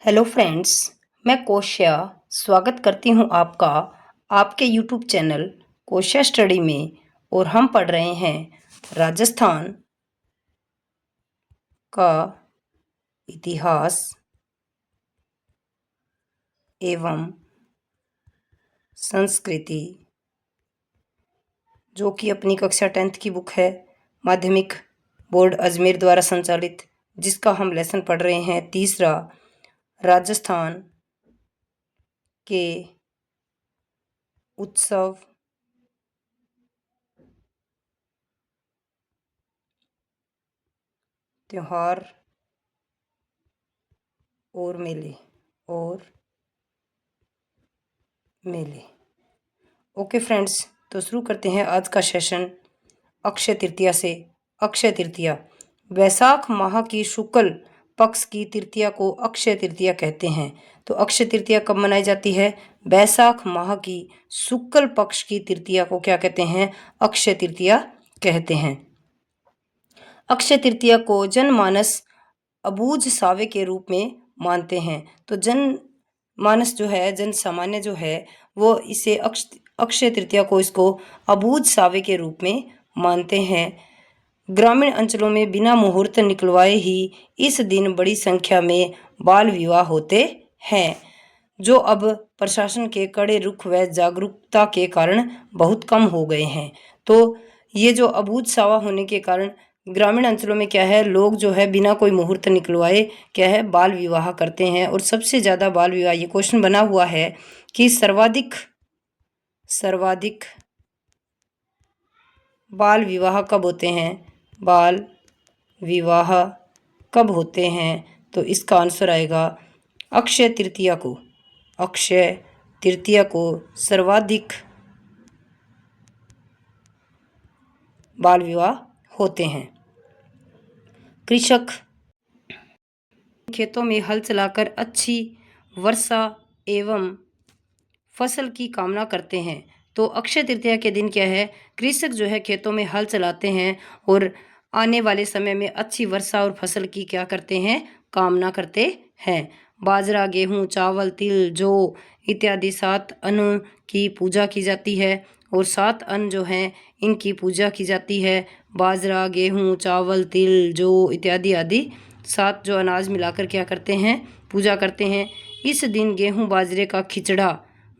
Hello friends, मैं कोशिया स्वागत करती हूँ आपका आपके यूट्यूब चैनल कोशिया स्टडी में। और हम पढ़ रहे हैं राजस्थान का इतिहास एवं संस्कृति, जो कि अपनी कक्षा 10th की बुक है, माध्यमिक बोर्ड अजमेर द्वारा संचालित, जिसका हम लेसन पढ़ रहे हैं तीसरा, राजस्थान के उत्सव त्योहार और मेले। ओके फ्रेंड्स, तो शुरू करते हैं आज का सेशन अक्षय तृतीया से। अक्षय तृतीया वैशाख माह की शुक्ल पक्ष की तृतीया को अक्षय तृतीया कहते हैं। तो अक्षय तृतीया कब मनाई जाती है? वैशाख माह की शुक्ल पक्ष की तृतीया को क्या कहते हैं? अक्षय तृतीया कहते हैं। अक्षय तृतीया को जनमानस अबूझ सावे के रूप में मानते हैं। तो जनमानस जो है, जन सामान्य जो है, वो इसे अक्षय तृतीया को इसको अबूझ सावे के रूप में मानते हैं। ग्रामीण अंचलों में बिना मुहूर्त निकलवाए ही इस दिन बड़ी संख्या में बाल विवाह होते हैं, जो अब प्रशासन के कड़े रुख व जागरूकता के कारण बहुत कम हो गए हैं। तो ये जो अबूझ सावा होने के कारण ग्रामीण अंचलों में क्या है, लोग जो है बिना कोई मुहूर्त निकलवाए क्या है, बाल विवाह करते हैं। और सबसे ज़्यादा बाल विवाह, ये क्वेश्चन बना हुआ है कि सर्वाधिक बाल विवाह कब होते हैं? बाल विवाह कब होते हैं? तो इसका आंसर आएगा अक्षय तृतीया को। अक्षय तृतीया को सर्वाधिक बाल विवाह होते हैं। कृषक खेतों में हल चलाकर अच्छी वर्षा एवं फसल की कामना करते हैं। तो अक्षय तृतीया के दिन क्या है, कृषक जो है खेतों में हल चलाते हैं और आने वाले समय में अच्छी वर्षा और फसल की क्या करते हैं? कामना करते हैं। बाजरा, गेहूं, चावल, तिल, जौ इत्यादि 7 अन्न की पूजा की जाती है। और 7 अन्न जो हैं, इनकी पूजा की जाती है। बाजरा, गेहूं, चावल, तिल, जौ इत्यादि आदि 7 जो अनाज मिलाकर क्या करते हैं? पूजा करते हैं। इस दिन गेहूं बाजरे का खिचड़ा,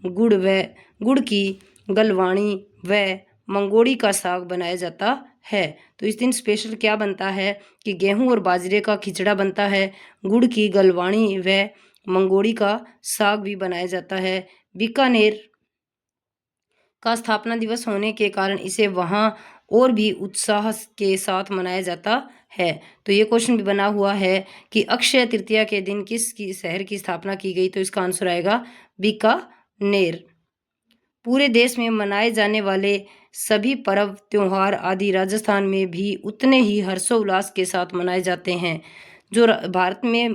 गुड़ की गलवाणी व मंगोड़ी का साग बनाया जाता है। तो इस दिन स्पेशल क्या बनता है कि गेहूं और बाजरे का खिचड़ा बनता है, गुड़ की गलवाणी व मंगोड़ी का साग भी बनाया जाता है। बीकानेर का स्थापना दिवस होने के कारण इसे वहां और भी उत्साह के साथ मनाया जाता है। तो ये क्वेश्चन भी बना हुआ है कि अक्षय तृतीया के दिन किस शहर की स्थापना की गई? तो इसका आंसर आएगा बीकानेर। पूरे देश में मनाए जाने वाले सभी पर्व, त्योहार आदि राजस्थान में भी उतने ही हर्षोल्लास के साथ मनाए जाते हैं। जो भारत में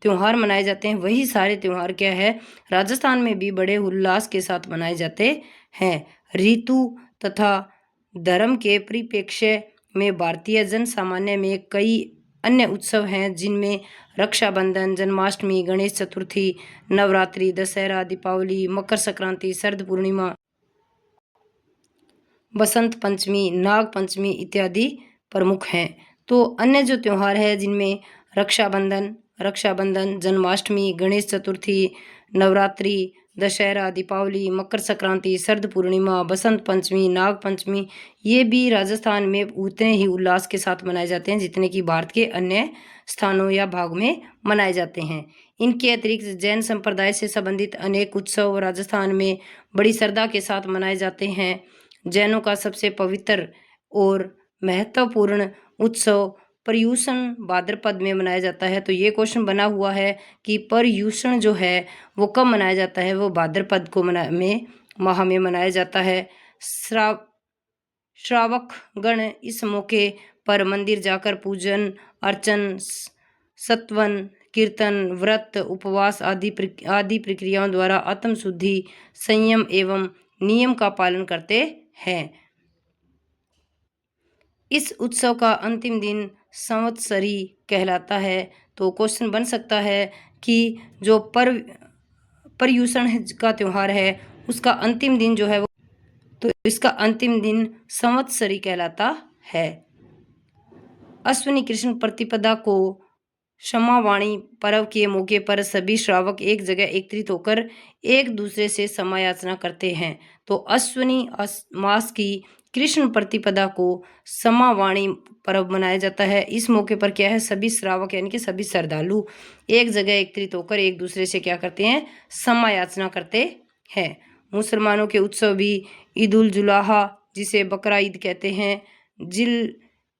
त्योहार मनाए जाते हैं, वही सारे त्योहार क्या है, राजस्थान में भी बड़े उल्लास के साथ मनाए जाते हैं। ऋतु तथा धर्म के परिप्रेक्ष्य में भारतीय जन सामान्य में कई अन्य उत्सव हैं, जिनमें रक्षाबंधन, जन्माष्टमी, गणेश चतुर्थी, नवरात्रि, दशहरा, दीपावली, मकर संक्रांति, शरद पूर्णिमा, बसंत पंचमी, नाग पंचमी इत्यादि प्रमुख हैं। तो अन्य जो त्योहार है, जिनमें रक्षाबंधन, जन्माष्टमी, गणेश चतुर्थी, नवरात्रि, दशहरा, दीपावली, मकर संक्रांति, शरद पूर्णिमा, बसंत पंचमी, नाग पंचमी, ये भी राजस्थान में उतने ही उल्लास के साथ मनाए जाते हैं जितने कि भारत के अन्य स्थानों या भाग में मनाए जाते हैं। इनके अतिरिक्त जैन संप्रदाय से संबंधित अनेक उत्सव राजस्थान में बड़ी श्रद्धा के साथ मनाए जाते हैं। जैनों का सबसे पवित्र और महत्वपूर्ण उत्सव पर्युषण भाद्रपद में मनाया जाता है। तो ये क्वेश्चन बना हुआ है कि पर्युषण जो है वो कब मनाया जाता है? वो भाद्रपद को माह में मनाया जाता है। श्रावक गण इस मौके पर मंदिर जाकर पूजन अर्चन, सत्वन, कीर्तन, व्रत, उपवास आदि प्रक्रियाओं द्वारा आत्म शुद्धि, संयम एवं नियम का पालन करते हैं। इस उत्सव का अंतिम दिन संवत्सरी कहलाता है। तो क्वेश्चन बन सकता है कि जो पर्युषण का त्यौहार है उसका अंतिम दिन जो है वो, तो इसका अंतिम दिन संवत्सरी कहलाता है। अश्विनी कृष्ण प्रतिपदा को क्षमावाणी पर्व के मौके पर सभी श्रावक एक जगह एकत्रित होकर एक दूसरे से क्षमा याचना करते हैं। तो अश्विनी मास की कृष्ण प्रतिपदा को क्षमावाणी पर्व मनाया जाता है। इस मौके पर क्या है, सभी श्रावक यानी कि सभी श्रद्धालु एक जगह एकत्रित होकर एक दूसरे से क्या करते हैं, क्षमा याचना करते हैं। मुसलमानों के उत्सव भी ईद उल जुलाहा, जिसे बकरा ईद कहते हैं,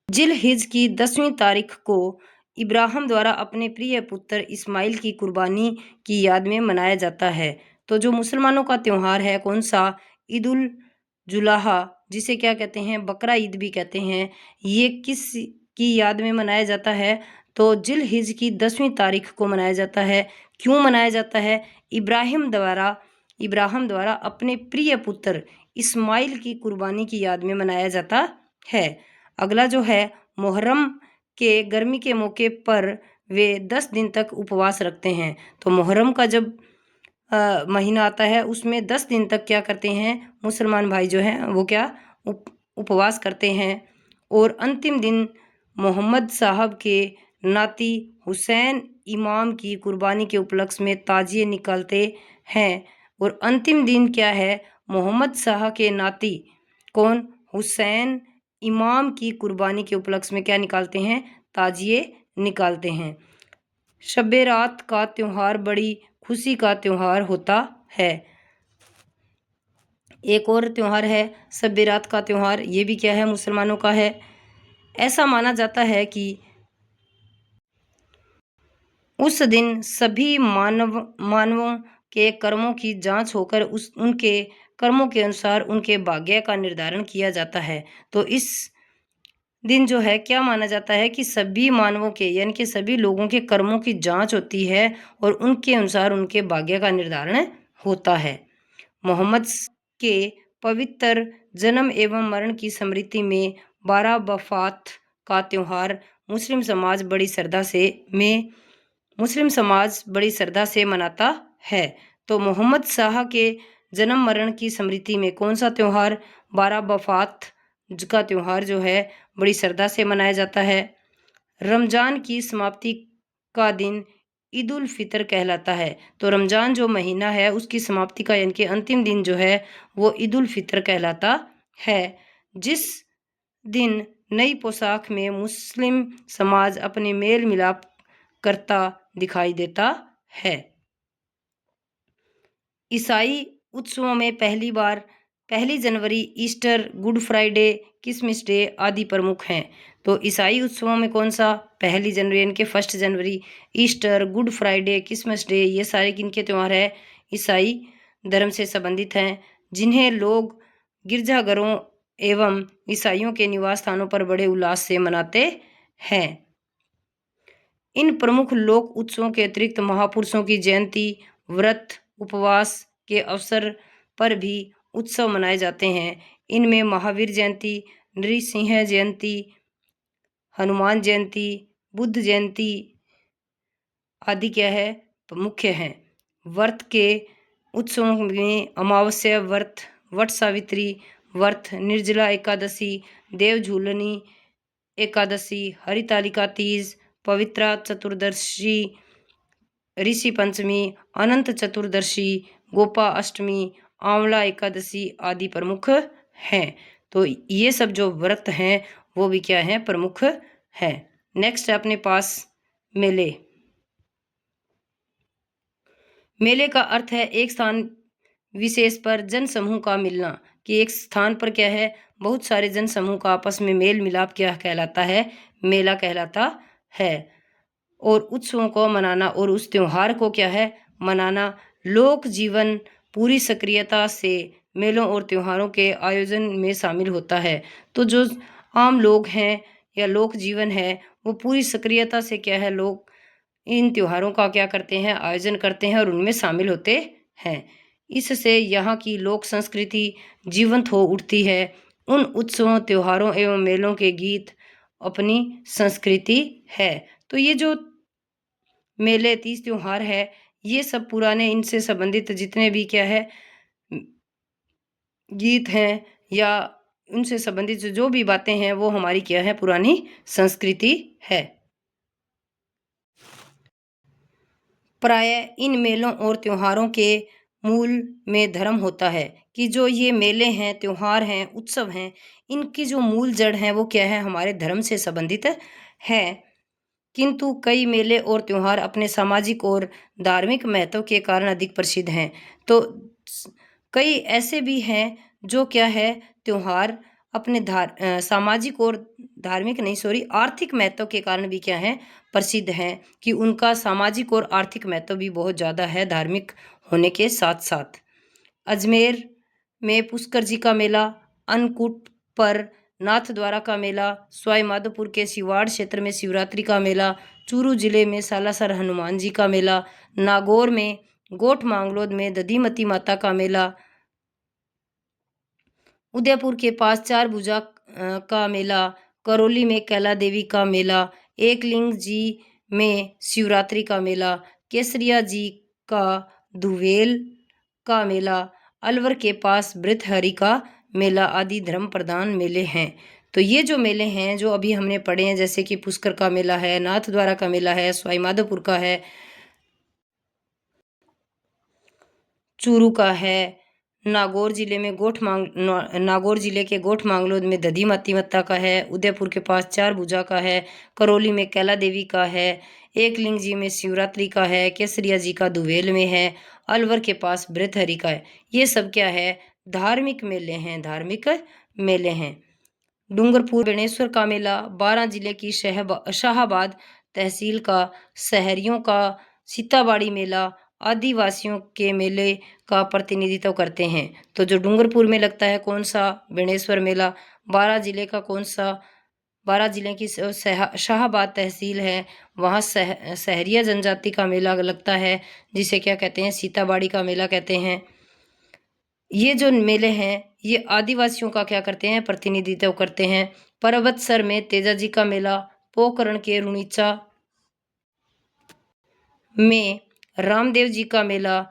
जिल हिज की 10वीं तारीख को इब्राहिम द्वारा अपने प्रिय पुत्र इस्माइल की कुर्बानी की याद में मनाया जाता है। तो जो मुसलमानों का त्यौहार है कौन सा, ईद उल जुलाहा, जिसे क्या कहते हैं, बकरा ईद भी कहते हैं, ये किस की याद में मनाया जाता है, तो जिल हिज की 10वीं तारीख को मनाया जाता है। क्यों मनाया जाता है, इब्राहिम द्वारा अपने प्रिय पुत्र इस्माइल की कुर्बानी की याद में मनाया जाता है। अगला जो है, मुहर्रम के गर्मी के मौके पर वे 10 दिन तक उपवास रखते हैं। तो मुहर्रम का जब महीना आता है उसमें 10 दिन तक क्या करते हैं, मुसलमान भाई जो हैं वो क्या उपवास करते हैं। और अंतिम दिन मोहम्मद साहब के नाती हुसैन इमाम की कुर्बानी के उपलक्ष्य में ताजिए निकालते हैं। और अंतिम दिन क्या है, मोहम्मद साहब के नाती कौन, हुसैन इमाम की कुर्बानी के उपलक्ष्य में क्या निकालते हैं, ताजिए निकालते हैं। शब-ए रात का त्यौहार बड़ी खुशी का त्यौहार होता है। एक और त्यौहार है शब-ए रात का त्यौहार, ये भी क्या है, मुसलमानों का है। ऐसा माना जाता है कि उस दिन सभी मानवों के कर्मों की जांच होकर उनके कर्मों के अनुसार उनके भाग्य का निर्धारण किया जाता है। तो इस दिन जो है क्या माना जाता है कि सभी मानवों के यानी कि सभी लोगों के कर्मों की जांच होती है और उनके अनुसार उनके भाग्य का निर्धारण होता है। मोहम्मद के पवित्र जन्म एवं मरण की स्मृति में 12 वफात का त्यौहार मुस्लिम समाज बड़ी श्रद्धा से मनाता है। तो मोहम्मद शाह के जन्म मरण की स्मृति में कौन सा त्यौहार, 12 वफात का त्यौहार जो है बड़ी श्रद्धा से मनाया जाता है। रमजान की समाप्ति का दिन ईद उल फितर कहलाता है। तो रमजान जो महीना है उसकी समाप्ति का यानी कि अंतिम दिन जो है वो ईद उल फितर कहलाता है, जिस दिन नई पोशाक में मुस्लिम समाज अपने मेल मिलाप करता दिखाई देता है। ईसाई उत्सवों में पहली जनवरी, Easter, good Friday, Christmas day आदि प्रमुख हैं। तो ईसाई उत्सवों में कौन सा, पहली जनवरी यानी कि 1 जनवरी, Easter, good Friday, Christmas day, ये सारे किनके त्यौहार है, ईसाई धर्म से संबंधित हैं, जिन्हें लोग गिरजाघरों एवं ईसाइयों के निवास स्थानों पर बड़े उल्लास से मनाते हैं। इन प्रमुख लोक उत्सवों के अतिरिक्त महापुरुषों की जयंती, व्रत, उपवास के अवसर पर भी उत्सव मनाए जाते हैं। इनमें महावीर जयंती, नृसिंह जयंती, हनुमान जयंती, बुद्ध जयंती आदि क्या है, मुख्य हैं। व्रत के उत्सवों में अमावस्या व्रत, वट सावित्री व्रत, निर्जला एकादशी, देव झूलनी एकादशी, हरितालिका तीज, पवित्रा चतुर्दशी, ऋषि पंचमी, अनंत चतुर्दशी, गोपा अष्टमी, आंवला एकादशी आदि प्रमुख हैं। तो ये सब जो व्रत हैं वो भी क्या हैं, प्रमुख हैं। नेक्स्ट है अपने पास मेले। मेले का अर्थ है एक स्थान विशेष पर जन समूह का मिलना, कि एक स्थान पर क्या है, बहुत सारे जन समूह का आपस में मेल मिलाप क्या कहलाता है, मेला कहलाता है। और उत्सवों को मनाना और उस त्योहार को क्या है, मनाना। लोक जीवन पूरी सक्रियता से मेलों और त्योहारों के आयोजन में शामिल होता है। तो जो आम लोग हैं या लोक जीवन है वो पूरी सक्रियता से क्या है, लोग इन त्योहारों का क्या करते हैं, आयोजन करते हैं और उनमें शामिल होते हैं। इससे यहाँ की लोक संस्कृति जीवंत हो उठती है। उन उत्सवों, त्योहारों एवं मेलों के गीत अपनी संस्कृति है। तो ये जो मेले, तीज त्योहार है, ये सब पुराने इनसे संबंधित जितने भी क्या है गीत हैं या उनसे संबंधित जो भी बातें हैं वो हमारी क्या है पुरानी संस्कृति है। प्रायः इन मेलों और त्योहारों के मूल में धर्म होता है कि जो ये मेले हैं, त्योहार हैं, उत्सव हैं, इनकी जो मूल जड़ है वो क्या है हमारे धर्म से संबंधित है। किंतु कई मेले और त्योहार अपने सामाजिक और धार्मिक महत्व के कारण अधिक प्रसिद्ध हैं। तो कई ऐसे भी हैं जो क्या है त्योहार अपने सामाजिक और धार्मिक नहीं सॉरी आर्थिक महत्व के कारण भी क्या है प्रसिद्ध हैं कि उनका सामाजिक और आर्थिक महत्व भी बहुत ज़्यादा है धार्मिक होने के साथ साथ। अजमेर में पुष्कर जी का मेला, अन्नकूट पर नाथ द्वारा का मेला, सवाई माधोपुर के सिवाड़ क्षेत्र में शिवरात्रि का मेला, चूरू जिले में सालासर हनुमान जी का मेला, नागौर में गोठ मांगलोद में दधीमती माता का मेला, उदयपुर के पास चार भुजा का मेला, करौली में कैला देवी का मेला, एकलिंग जी में शिवरात्रि का मेला, केसरिया जी का धुवेल का मेला, अलवर के पास भृतहरि का मेला आदि धर्म प्रधान मेले हैं। तो ये जो मेले हैं जो अभी हमने पढ़े हैं जैसे कि पुष्कर का मेला है, नाथ द्वारा का मेला है, सवाई माधोपुर का है, चूरू का है, नागौर जिले के गोठ मांगलोद में दधीमती माता का है, उदयपुर के पास चार भुजा का है, करौली में कैला देवी का है, एकलिंग जी में शिवरात्रि का है, केसरिया जी का दुवेल में है, अलवर के पास भृतहरि का है। ये सब क्या है धार्मिक मेले हैं, धार्मिक मेले हैं। डूंगरपुर बेणेश्वर का मेला, 12 जिले की शाहाबाद तहसील का शहरियों का सीताबाड़ी मेला आदिवासियों के मेले का प्रतिनिधित्व करते हैं। तो जो डूंगरपुर में लगता है कौन सा बेणेश्वर मेला, 12 जिले का कौन सा 12 जिले की शाहाबाद तहसील है वहाँ सहरिया जनजाति का मेला लगता है जिसे क्या कहते हैं सीताबाड़ी का मेला कहते हैं। ये जो मेले हैं ये आदिवासियों का क्या करते हैं प्रतिनिधित्व करते हैं। पर्वतसर में तेजाजी का मेला, पोखरण के रुणीचा में रामदेव जी का मेला,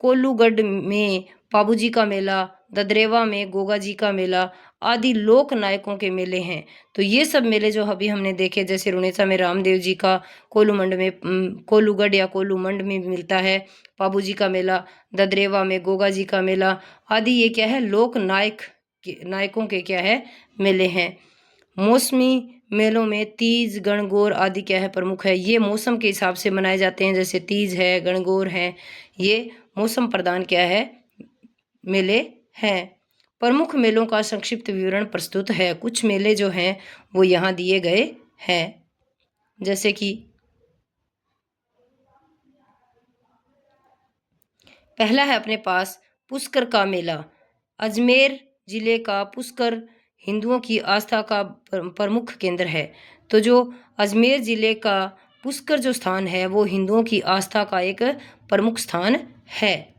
कोल्लूगढ़ में पाबूजी का मेला, ददरेवा में गोगा जी का मेला आदि लोक नायकों के मेले हैं। तो ये सब मेले जो अभी हमने देखे जैसे रुणेचा में रामदेव जी का, कोल्लूमंड में कोल्लूगढ़ या कोल्लूमंड में मिलता है पाबूजी का मेला, ददरेवा में गोगा जी का मेला आदि ये क्या है लोक नायकों के क्या है मेले हैं। मौसमी मेलों में तीज गणगौर आदि क्या है प्रमुख है। ये मौसम के हिसाब से मनाए जाते हैं जैसे तीज है गणगौर है ये मौसम प्रधान क्या है मेले हैं। प्रमुख मेलों का संक्षिप्त विवरण प्रस्तुत है। कुछ मेले जो हैं वो यहाँ दिए गए हैं जैसे कि पहला है अपने पास पुष्कर का मेला। अजमेर जिले का पुष्कर हिंदुओं की आस्था का प्रमुख केंद्र है। तो जो अजमेर जिले का पुष्कर जो स्थान है वो हिंदुओं की आस्था का एक प्रमुख स्थान है।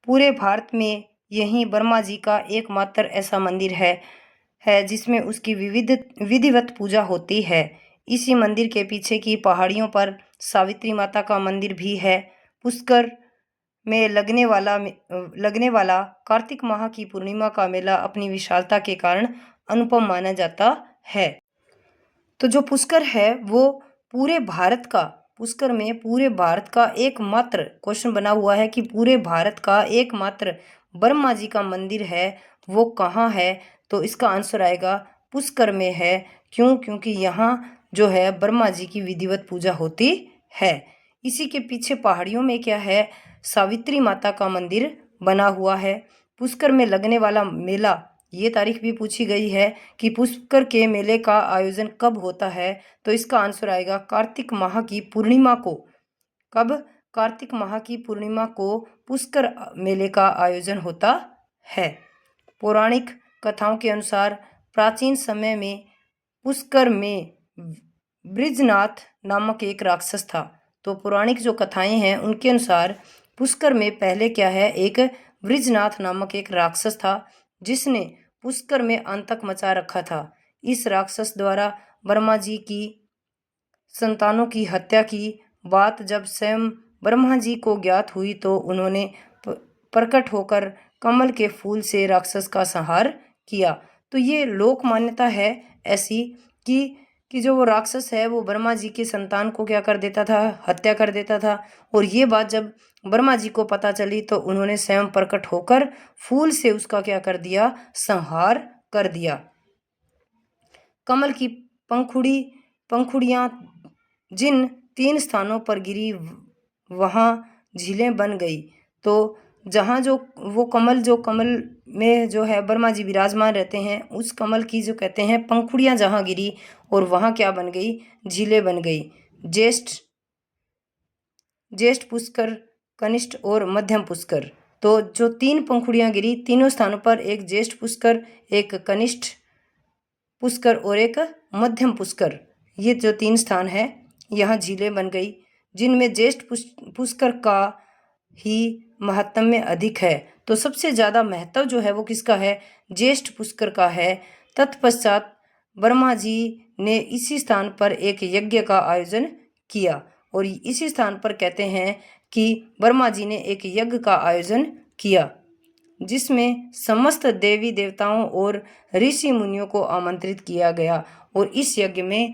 पूरे भारत में यही ब्रह्मा जी का एकमात्र ऐसा मंदिर है जिसमें उसकी विधिवत पूजा होती है। इसी मंदिर के पीछे की पहाड़ियों पर सावित्री माता का मंदिर भी है। पुष्कर में लगने वाला कार्तिक माह की पूर्णिमा का मेला अपनी विशालता के कारण अनुपम माना जाता है। तो जो पुष्कर है वो पुष्कर में पूरे भारत का एकमात्र क्वेश्चन बना हुआ है कि पूरे भारत का एकमात्र ब्रह्मा जी का मंदिर है वो कहाँ है। तो इसका आंसर आएगा पुष्कर में है। क्यों? क्योंकि यहाँ जो है ब्रह्मा जी की विधिवत पूजा होती है। इसी के पीछे पहाड़ियों में क्या है सावित्री माता का मंदिर बना हुआ है। पुष्कर में लगने वाला मेला ये तारीख भी पूछी गई है कि पुष्कर के मेले का आयोजन कब होता है। तो इसका आंसर आएगा कार्तिक माह की पूर्णिमा को। कब? कार्तिक माह की पूर्णिमा को पुष्कर मेले का आयोजन होता है। पौराणिक कथाओं के अनुसार प्राचीन समय में पुष्कर में बृजनाथ नामक एक राक्षस था। तो पौराणिक जो कथाएं हैं उनके अनुसार पुष्कर में पहले क्या है एक बृजनाथ नामक एक राक्षस था जिसने पुष्कर में आतंक मचा रखा था। इस राक्षस द्वारा ब्रह्मा जी की संतानों की हत्या की बात जब स्वयं ब्रह्मा जी को ज्ञात हुई तो उन्होंने प्रकट होकर कमल के फूल से राक्षस का संहार किया। तो ये लोक मान्यता है ऐसी कि जो वो राक्षस है वो ब्रह्मा जी की संतान को क्या कर देता था, हत्या कर देता था। और ये बात जब ब्रह्मा जी को पता चली तो उन्होंने स्वयं प्रकट होकर फूल से उसका क्या कर दिया, संहार कर दिया। कमल की पंखुड़ियां जिन 3 स्थानों पर गिरी वहां झीलें बन गई। तो जहाँ जो कमल में जो है ब्रह्मा जी विराजमान रहते हैं, उस कमल की जो कहते हैं पंखुड़ियां जहाँ गिरी और वहाँ क्या बन गई, झीलें बन गई। ज्येष्ठ पुष्कर, कनिष्ठ और मध्यम पुष्कर। तो जो 3 पंखुड़ियां गिरी, तीनों स्थानों पर एक ज्येष्ठ पुष्कर, एक कनिष्ठ पुष्कर और एक मध्यम पुष्कर, ये जो 3 स्थान है यहाँ झीलें बन गई, जिनमें ज्येष्ठ पुष्कर का ही महत्म्य अधिक है। तो सबसे ज़्यादा महत्व जो है वो किसका है, ज्येष्ठ पुष्कर का है। तत्पश्चात ब्रह्मा जी ने इसी स्थान पर एक यज्ञ का आयोजन किया और इसी स्थान पर कहते हैं कि ब्रह्मा जी ने एक यज्ञ का आयोजन किया जिसमें समस्त देवी देवताओं और ऋषि मुनियों को आमंत्रित किया गया। और इस यज्ञ में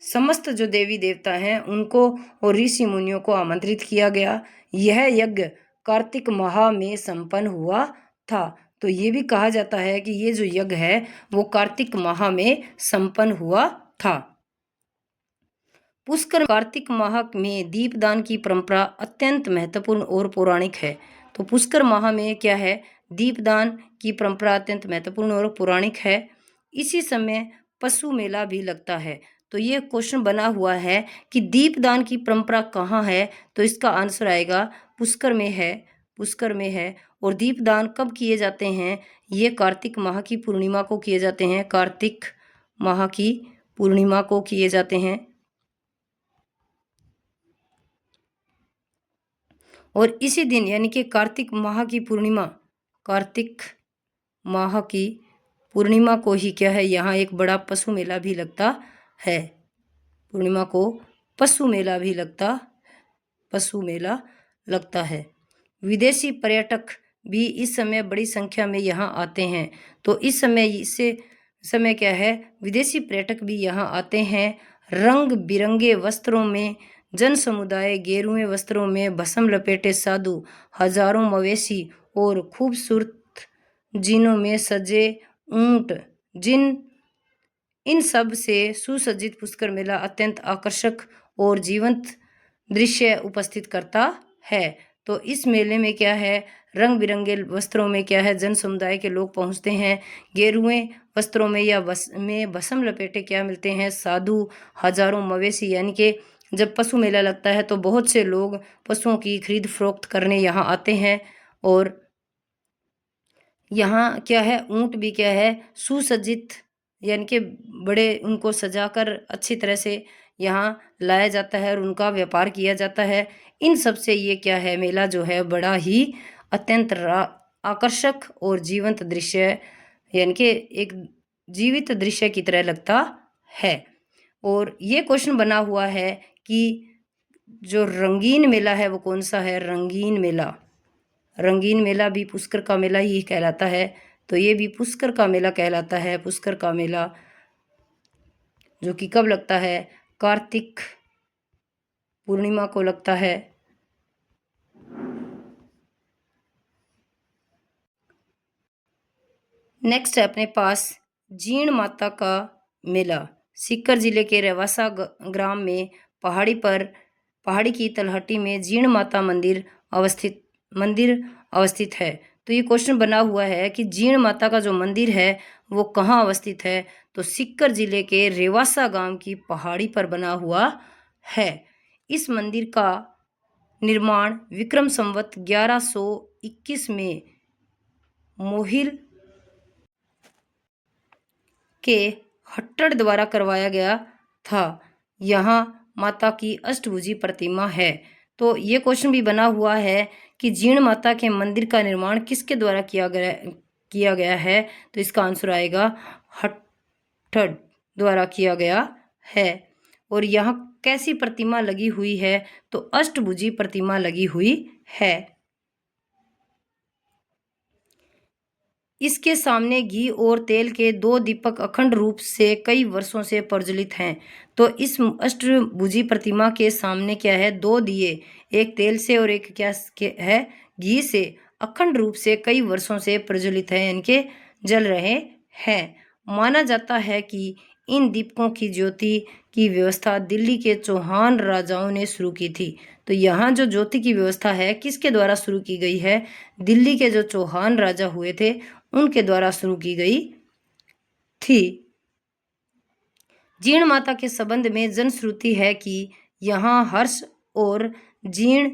समस्त जो देवी देवता हैं उनको और ऋषि मुनियों को आमंत्रित किया गया। यह यज्ञ कार्तिक माह में संपन्न हुआ था। तो ये भी कहा जाता है कि ये जो यज्ञ है वो कार्तिक माह में संपन्न हुआ था। पुष्कर कार्तिक माह में दीपदान की परंपरा अत्यंत महत्वपूर्ण और पौराणिक है। तो पुष्कर माह में क्या है, दीपदान की परंपरा अत्यंत महत्वपूर्ण और पौराणिक है। इसी समय पशु मेला भी लगता है। तो ये क्वेश्चन बना हुआ है कि दीपदान की परंपरा कहाँ है, तो इसका आंसर आएगा पुष्कर में है, पुष्कर में है। और दीपदान कब किए जाते हैं, ये कार्तिक माह की पूर्णिमा को किए जाते हैं, कार्तिक माह की पूर्णिमा को किए जाते हैं। और इसी दिन यानी कि कार्तिक माह की पूर्णिमा को ही क्या है, यहाँ एक बड़ा पशु मेला भी लगता है। पूर्णिमा को पशु मेला लगता है। विदेशी पर्यटक भी इस समय बड़ी संख्या में यहाँ आते हैं। तो इस समय क्या है, विदेशी पर्यटक भी यहाँ आते हैं। रंग बिरंगे वस्त्रों में जन समुदाय गेरुए वस्त्रों में भस्म लपेटे साधु, हजारों मवेशी और खूबसूरत जीनों में सजे ऊंट, इन सब से सुसज्जित पुष्कर मेला अत्यंत आकर्षक और जीवंत दृश्य उपस्थित करता है। तो इस मेले में क्या है, रंग बिरंगे वस्त्रों में क्या है, जन समुदाय के लोग पहुंचते हैं। गेरुए वस्त्रों में या में भस्म लपेटे क्या मिलते हैं, साधु, हजारों मवेशी। यानी कि जब पशु मेला लगता है तो बहुत से लोग पशुओं की खरीद फरोख्त करने यहाँ आते हैं। और यहाँ क्या है, ऊंट भी क्या है, सुसज्जित यानी कि बड़े उनको सजाकर अच्छी तरह से यहाँ लाया जाता है और उनका व्यापार किया जाता है। इन सब से ये क्या है, मेला जो है बड़ा ही अत्यंत आकर्षक और जीवंत दृश्य यानी कि एक जीवित दृश्य की तरह लगता है। और ये क्वेश्चन बना हुआ है कि जो रंगीन मेला है वो कौन सा है, रंगीन मेला भी पुष्कर का मेला ही कहलाता है। तो ये भी पुष्कर का मेला कहलाता है। पुष्कर का मेला जो कि कब लगता है, कार्तिक पूर्णिमा को लगता है। नेक्स्ट है अपने पास जीण माता का मेला। सीकर जिले के रेवासा ग्राम में पहाड़ी की तलहटी में जीण माता मंदिर अवस्थित है। तो ये क्वेश्चन बना हुआ है कि जीण माता का जो मंदिर है वो कहाँ अवस्थित है, तो सीकर जिले के रेवासा गांव की पहाड़ी पर बना हुआ है। इस मंदिर का निर्माण विक्रम संवत 1121 में मोहिल के हट्टड़ द्वारा करवाया गया था। यहाँ माता की अष्टभुजी प्रतिमा है। तो ये क्वेश्चन भी बना हुआ है कि जीण माता के मंदिर का निर्माण किसके द्वारा किया गया है, तो इसका आंसर आएगा ठड द्वारा किया गया है। और यहाँ कैसी प्रतिमा लगी हुई है? तो अष्टभुजी प्रतिमा लगी हुई है। इसके सामने घी और तेल के 2 दीपक अखंड रूप से कई वर्षों से प्रज्वलित हैं। तो इस अष्टभुजी प्रतिमा के सामने क्या है? 2 दिए, एक तेल से और एक क्या है? घी से अखंड रूप से कई वर्षों से प्रज्वलित है, इनके जल रहे हैं। माना जाता है कि इन दीपकों की ज्योति की व्यवस्था दिल्ली के चौहान राजाओं ने शुरू की थी। तो यहाँ जो ज्योति की व्यवस्था है किसके द्वारा शुरू की गई है? दिल्ली के जो चौहान राजा हुए थे उनके द्वारा शुरू की गई थी। जीर्ण माता के संबंध में जनश्रुति है कि यहाँ हर्ष और जीर्ण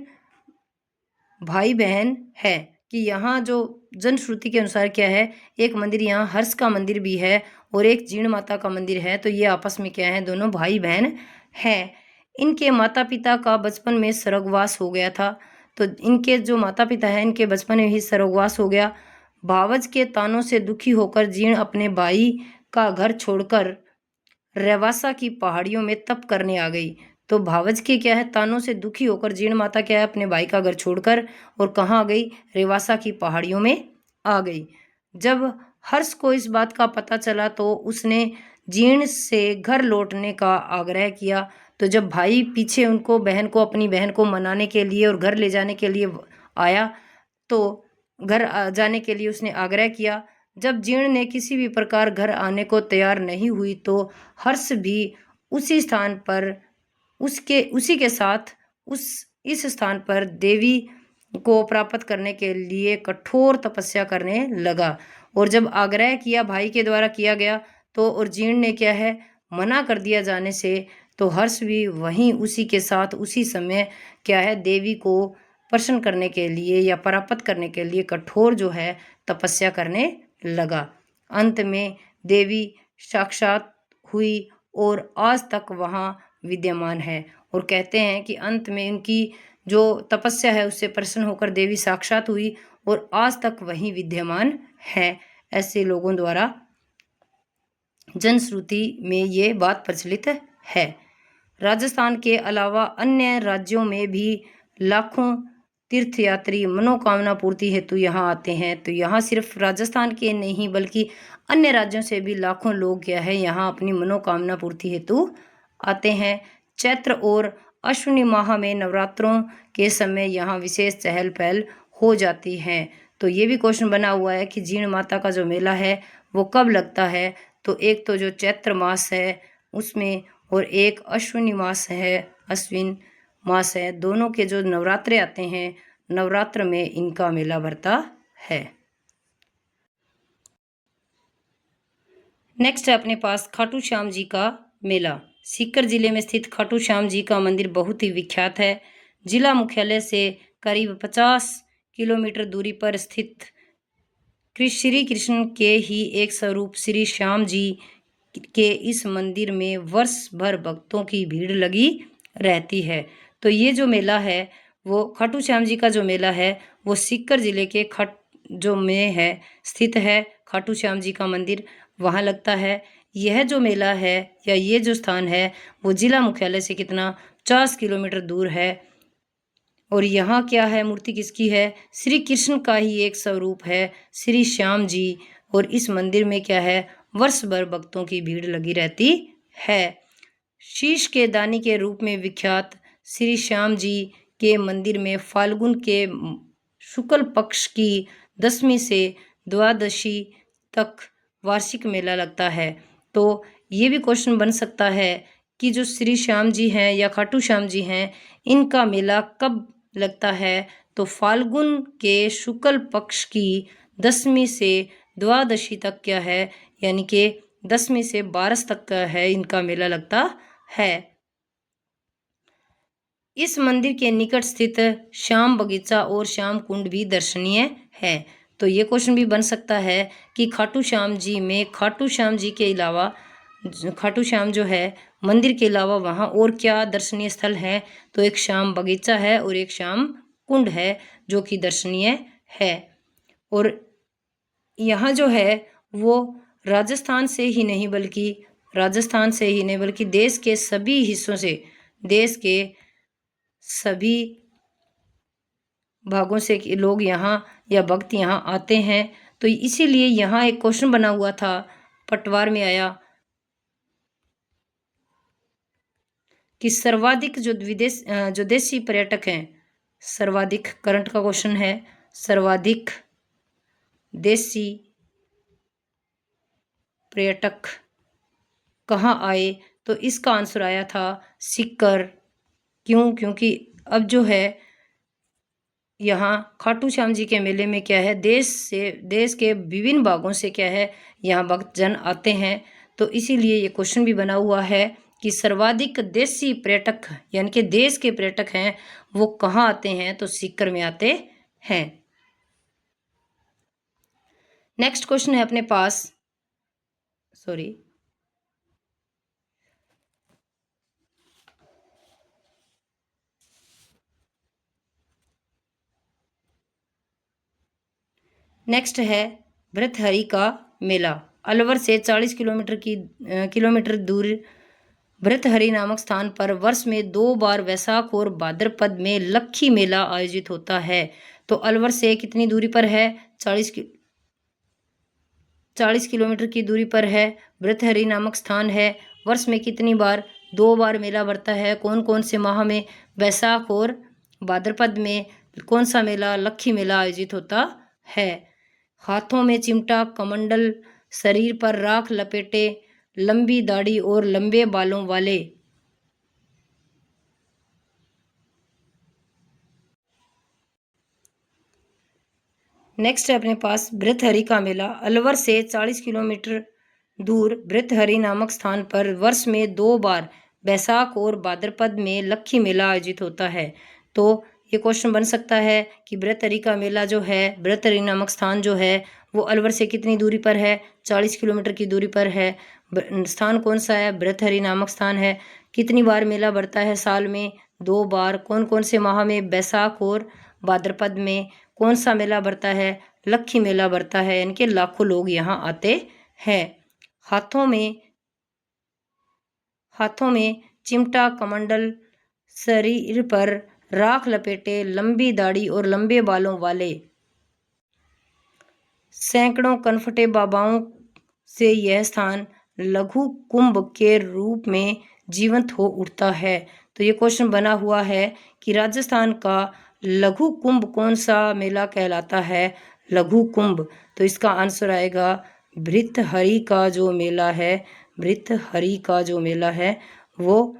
भाई बहन है। कि यहाँ जो जनश्रुति के अनुसार क्या है? एक मंदिर यहाँ हर्ष का मंदिर भी है और एक जीर्ण माता का मंदिर है। तो ये आपस में क्या है? दोनों भाई बहन हैं। इनके माता पिता का बचपन में स्वर्गवास हो गया था। तो इनके जो माता पिता हैं इनके बचपन में ही स्वर्गवास हो गया। भावज के तानों से दुखी होकर जीर्ण अपने भाई का घर छोड़कर रेवासा की पहाड़ियों में तप करने आ गई। तो भावज के क्या है? तानों से दुखी होकर जीर्ण माता क्या है? अपने भाई का घर छोड़कर और कहाँ आ गई? रेवासा की पहाड़ियों में आ गई। जब हर्ष को इस बात का पता चला तो उसने जीर्ण से घर लौटने का आग्रह किया। तो जब भाई पीछे उनको अपनी बहन को मनाने के लिए और घर ले जाने के लिए आया तो घर जाने के लिए उसने आग्रह किया। जब जीर्ण ने किसी भी प्रकार घर आने को तैयार नहीं हुई तो हर्ष भी उसी स्थान पर उसी के साथ इस स्थान पर देवी को प्राप्त करने के लिए कठोर तपस्या करने लगा। और जब आग्रह किया भाई के द्वारा किया गया तो और जीर्ण ने क्या है? मना कर दिया जाने से, तो हर्ष भी वहीं उसी के साथ उसी समय क्या है? देवी को प्रसन्न करने के लिए या प्राप्त करने के लिए कठोर जो है तपस्या करने लगा। अंत में देवी साक्षात हुई और आज तक वहाँ विद्यमान है। और कहते हैं कि अंत में इनकी जो तपस्या है उससे प्रसन्न होकर देवी साक्षात हुई और आज तक वहीं विद्यमान है। ऐसे लोगों द्वारा जनश्रुति में ये बात प्रचलित है। राजस्थान के अलावा अन्य राज्यों में भी लाखों तीर्थयात्री मनोकामना पूर्ति हेतु यहाँ आते हैं। तो यहाँ सिर्फ राजस्थान के नहीं बल्कि अन्य राज्यों से भी लाखों लोग क्या है यहाँ अपनी मनोकामना पूर्ति हेतु आते हैं। चैत्र और अश्विनी माह में नवरात्रों के समय यहाँ विशेष चहल पहल हो जाती है। तो ये भी क्वेश्चन बना हुआ है कि जीर्ण माता का जो मेला है वो कब लगता है? तो एक तो जो चैत्र मास है उसमें और एक अश्विनी मास है, दोनों के जो नवरात्रे आते हैं नवरात्र में इनका मेला भरता है। नेक्स्ट है अपने पास खाटू श्याम जी का मेला। सीकर जिले में स्थित खाटू श्याम जी का मंदिर बहुत ही विख्यात है। जिला मुख्यालय से करीब 50 किलोमीटर दूरी पर स्थित श्री कृष्ण के ही एक स्वरूप श्री श्याम जी के इस मंदिर में वर्ष भर भक्तों की भीड़ लगी रहती है। तो ये जो मेला है वो खाटू श्याम जी का जो मेला है वो सीकर जिले के जो में है स्थित है। खाटू श्याम जी का मंदिर वहाँ लगता है। यह जो मेला है या ये जो स्थान है वो जिला मुख्यालय से कितना 50 किलोमीटर दूर है। और यहाँ क्या है? मूर्ति किसकी है? श्री कृष्ण का ही एक स्वरूप है श्री श्याम जी। और इस मंदिर में क्या है? वर्ष भर भक्तों की भीड़ लगी रहती है। शीश के दानी के रूप में विख्यात श्री श्याम जी के मंदिर में फाल्गुन के शुक्ल पक्ष की 10वीं से द्वादशी तक वार्षिक मेला लगता है। तो ये भी क्वेश्चन बन सकता है कि जो श्री श्याम जी हैं या खाटू श्याम जी हैं इनका मेला कब लगता है? तो फाल्गुन के शुक्ल पक्ष की 10वीं से द्वादशी तक क्या है? यानी कि 10वीं से 12 तक का है इनका मेला लगता है। इस मंदिर के निकट स्थित श्याम बगीचा और श्याम कुंड भी दर्शनीय है। तो ये क्वेश्चन भी बन सकता है कि खाटू श्याम जी में खाटू श्याम जी के अलावा खाटू श्याम जो है मंदिर के अलावा वहाँ और क्या दर्शनीय स्थल है? तो एक श्याम बगीचा है और एक श्याम कुंड है जो कि दर्शनीय है। और यहाँ जो है वो राजस्थान से ही नहीं बल्कि राजस्थान से ही नहीं बल्कि देश के सभी हिस्सों से, देश के सभी भागों से लोग यहाँ या भक्त यहाँ आते हैं। तो इसीलिए यहाँ एक क्वेश्चन बना हुआ था, पटवार में आया कि सर्वाधिक जो देशी पर्यटक हैं, सर्वाधिक करंट का क्वेश्चन है, सर्वाधिक देशी पर्यटक कहाँ आए? तो इसका आंसर आया था सीकर। क्यों? क्योंकि अब जो है यहाँ खाटू श्याम जी के मेले में क्या है, देश के विभिन्न भागों से क्या है यहाँ भक्तजन आते हैं। तो इसीलिए ये क्वेश्चन भी बना हुआ है कि सर्वाधिक देशी पर्यटक यानी कि देश के पर्यटक हैं वो कहाँ आते हैं? तो सीकर में आते हैं। नेक्स्ट क्वेश्चन है अपने पास, सॉरी, नेक्स्ट है भृतहरि का मेला। अलवर से 40 किलोमीटर दूर भृतहरि नामक स्थान पर वर्ष में 2 बार वैशाख और भाद्रपद में लक्खी मेला आयोजित होता है। तो अलवर से कितनी दूरी पर है? 40 किलोमीटर की दूरी पर है। भृतहरि नामक स्थान है। वर्ष में कितनी बार? 2 बार मेला बढ़ता है। कौन कौन से माह में? वैशाख और भाद्रपद में कौन सा मेला? लक्खी मेला आयोजित होता है। हाथों में चिमटा, कमंडल, शरीर पर राख लपेटे, लंबी दाढ़ी और लंबे बालों वाले। नेक्स्ट है अपने पास भृतहरि का मेला। अलवर से 40 किलोमीटर दूर भृतहरि नामक स्थान पर वर्ष में 2 बार वैशाख और भाद्रपद में लक्खी मेला आयोजित होता है। तो ये क्वेश्चन बन सकता है कि भृतहरि का मेला जो है, भृतहरि नामक स्थान जो है वो अलवर से कितनी दूरी पर है? 40 किलोमीटर की दूरी पर है। स्थान कौन सा है? भृतहरि नामक स्थान है। कितनी बार मेला बढ़ता है? साल में 2 बार। कौन कौन से माह में? वैशाख और भाद्रपद में। कौन सा मेला बढ़ता है? लक्खी मेला बढ़ता है, यानी कि लाखों लोग यहाँ आते हैं। हाथों में चिमटा, कमंडल, शरीर पर राख लपेटे, लंबी दाढ़ी और लंबे बालों वाले। सैकड़ों कनफटे बाबाओं से यह स्थान लघु कुंभ के रूप में जीवंत हो उठता है। तो ये क्वेश्चन बना हुआ है कि राजस्थान का लघु कुंभ कौन सा मेला कहलाता है? लघु कुंभ। तो इसका आंसर आएगा भृतहरि का जो मेला है, भृतहरि का जो मेला है वो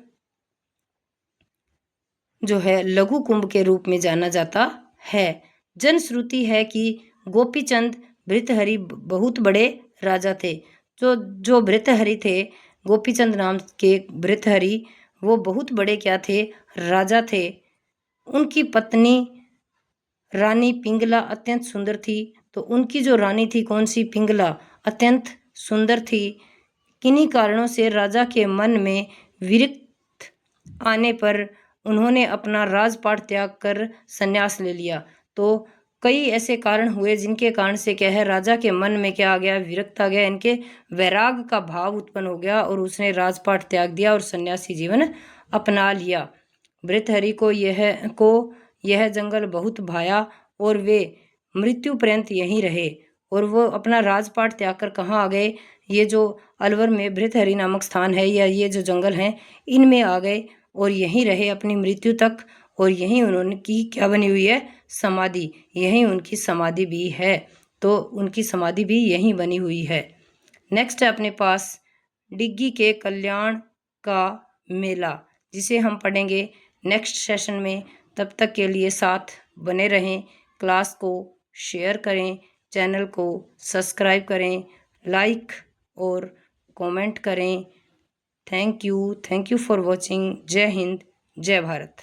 जो है लघु कुंभ के रूप में जाना जाता है। जनश्रुति है कि गोपीचंद भृतहरि बहुत बड़े राजा थे। जो भृतहरि थे, गोपीचंद नाम के भृतहरि, वो बहुत बड़े क्या थे? राजा थे। उनकी पत्नी रानी पिंगला अत्यंत सुंदर थी। तो उनकी जो रानी थी कौन सी? पिंगला, अत्यंत सुंदर थी। किन्हीं कारणों से राजा के मन में विरक्त आने पर उन्होंने अपना राजपाट त्याग कर संन्यास ले लिया। तो कई ऐसे कारण हुए जिनके कारण से क्या है, राजा के मन में क्या आ गया? विरक्त आ गया, इनके वैराग का भाव उत्पन्न हो गया और उसने राजपाट त्याग दिया और सन्यासी जीवन अपना लिया। भृतहरि को यह जंगल बहुत भाया और वे मृत्यु पर्यंत यहीं रहे। और वो अपना राजपाट त्याग कर कहाँ आ गए? ये जो अलवर में भृतहरि नामक स्थान है या ये जो जंगल हैं इनमें आ गए और यहीं रहे अपनी मृत्यु तक। और यहीं उन्होंने की क्या बनी हुई है? समाधि। यहीं उनकी समाधि भी है। तो उनकी समाधि भी यहीं बनी हुई है। नेक्स्ट है अपने पास डिग्गी के कल्याण का मेला, जिसे हम पढ़ेंगे नेक्स्ट सेशन में। तब तक के लिए साथ बने रहें। क्लास को शेयर करें, चैनल को सब्सक्राइब करें, लाइक और कमेंट करें। Thank you for watching. जय हिंद, जय भारत।